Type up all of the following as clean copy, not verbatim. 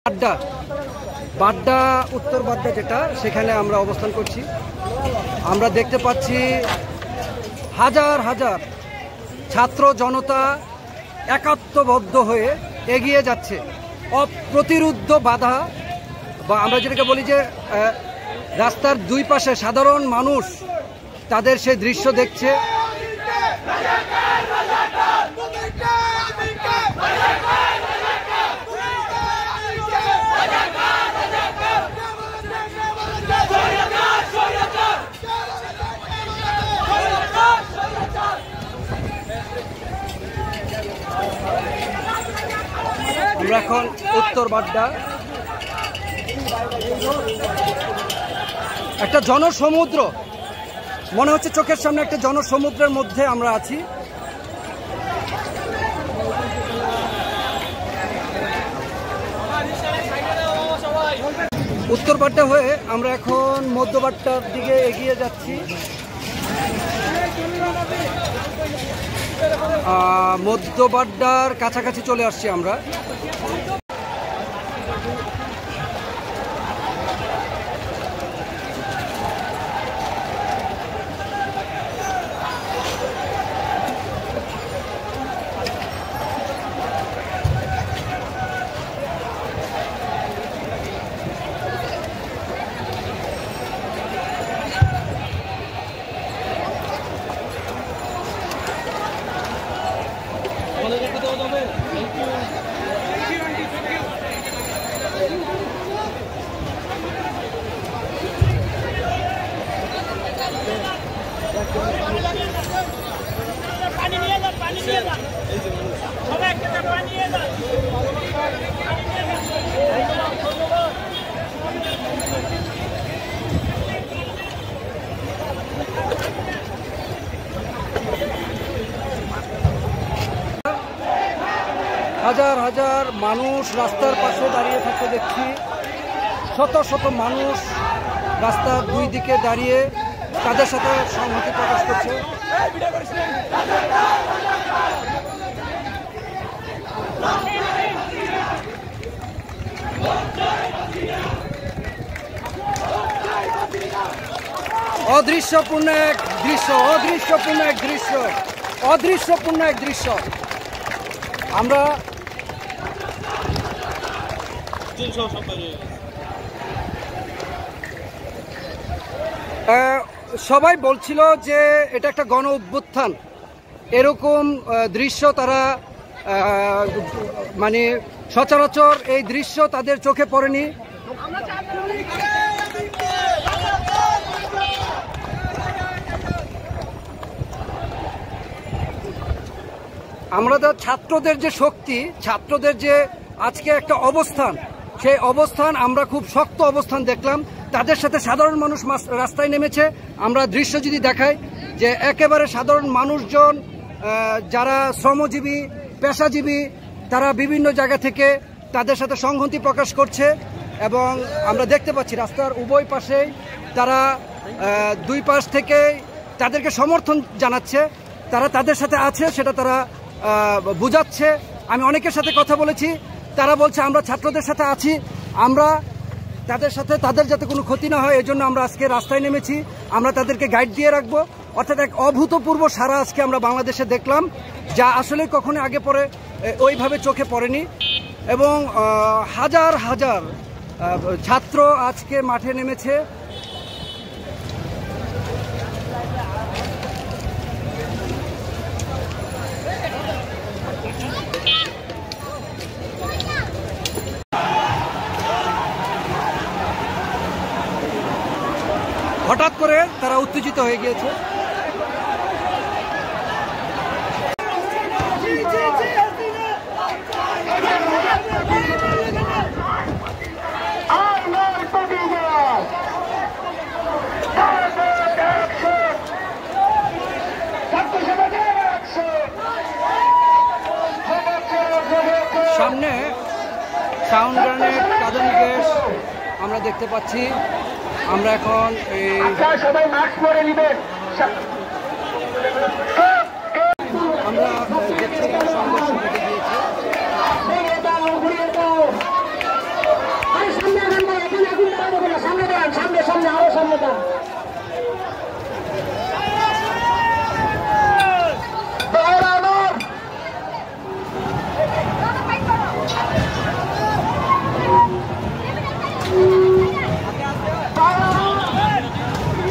বাড্ডা বাড্ডা উত্তর বাড্ডা যেটা সেখানে আমরা অবস্থান করছি। আমরা দেখতে পাচ্ছি হাজার হাজার ছাত্র জনতা একাত্মবদ্ধ হয়ে এগিয়ে যাচ্ছে। অপ্রতিরোধ্য বাধা বা আমরা যেটাকে বলি যে রাস্তার দুই পাশে সাধারণ মানুষ তাদের সেই দৃশ্য দেখছে। আমরা এখন উত্তর বাড্ডা, একটা জনসমুদ্র মনে হচ্ছে, চোখের সামনে একটা জনসমুদ্রের মধ্যে আমরা আছি। উত্তর বাড্ডা হয়ে আমরা এখন মধ্য বাড্ডার দিকে এগিয়ে যাচ্ছি। মধ্য বাড্ডার কাছাকাছি চলে আসছি আমরা। হাজার হাজার মানুষ রাস্তার পাশে দাঁড়িয়ে থাকতে দেখছি। শত শত মানুষ রাস্তার দুই দিকে দাঁড়িয়ে তাদের সাথে সংহতি প্রকাশ করছে। অদৃশ্যপূর্ণ এক দৃশ্য, অদৃশ্যপূর্ণ এক দৃশ্য, অদৃশ্যপূর্ণ এক দৃশ্য। আমরা সবাই বলছিল যে এটা একটা গণ অভ্যুত্থান, এরকম দৃশ্য তারা মানে সচরাচর এই দৃশ্য তাদের চোখে পড়েনি। আমরা ছাত্রদের যে শক্তি, ছাত্রদের যে আজকে একটা অবস্থান, সেই অবস্থান আমরা খুব শক্ত অবস্থান দেখলাম। তাদের সাথে সাধারণ মানুষ রাস্তায় নেমেছে। আমরা দৃশ্য যদি দেখাই যে একেবারে সাধারণ মানুষজন যারা শ্রমজীবী, পেশাজীবী, তারা বিভিন্ন জায়গা থেকে তাদের সাথে সংহতি প্রকাশ করছে। এবং আমরা দেখতে পাচ্ছি রাস্তার উভয় পাশেই তারা দুই পাশ থেকে তাদেরকে সমর্থন জানাচ্ছে, তারা তাদের সাথে আছে সেটা তারা বুঝাচ্ছে। আমি অনেকের সাথে কথা বলেছি, তারা বলছে আমরা ছাত্রদের সাথে আছি, আমরা তাদের সাথে, তাদের যাতে কোনো ক্ষতি না হয় এই জন্য আমরা আজকে রাস্তায় নেমেছি। আমরা তাদেরকে গাইড দিয়ে রাখবো। অর্থাৎ এক অভূতপূর্ব সারা আজকে আমরা বাংলাদেশে দেখলাম, যা আসলে কখনো আগে পরে ওইভাবে চোখে পড়েনি। এবং হাজার হাজার ছাত্র আজকে মাঠে নেমেছে। হঠাৎ করে তারা উত্তেজিত হয়ে গিয়েছে। সামনে সাউন্ড গ্রেনেড, কাঁদানি গ্যাস আমরা দেখতে পাচ্ছি। আমরা এখন সবাই মাস্ক পরে নেবেন। আমরা দেখছি সংঘর্ষ ঘটে গিয়েছে। সামনে দেন, সামনে সামনে আরো সামনে দেন।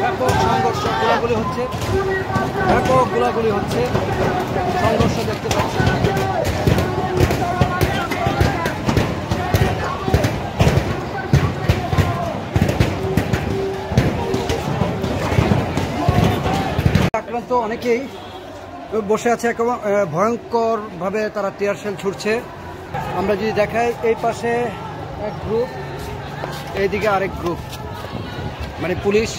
ব্যাপক সংঘর্ষ, গোলাগুলি হচ্ছে, ব্যাপক গোলাগুলি হচ্ছে, সংঘর্ষ দেখতে পাচ্ছি। আক্রান্ত অনেকেই বসে আছে, ভয়ঙ্কর ভাবে তারা টিয়ার শেল ছুটছে। আমরা যদি দেখাই, এই পাশে এক গ্রুপ, এইদিকে আরেক গ্রুপ, মানে পুলিশ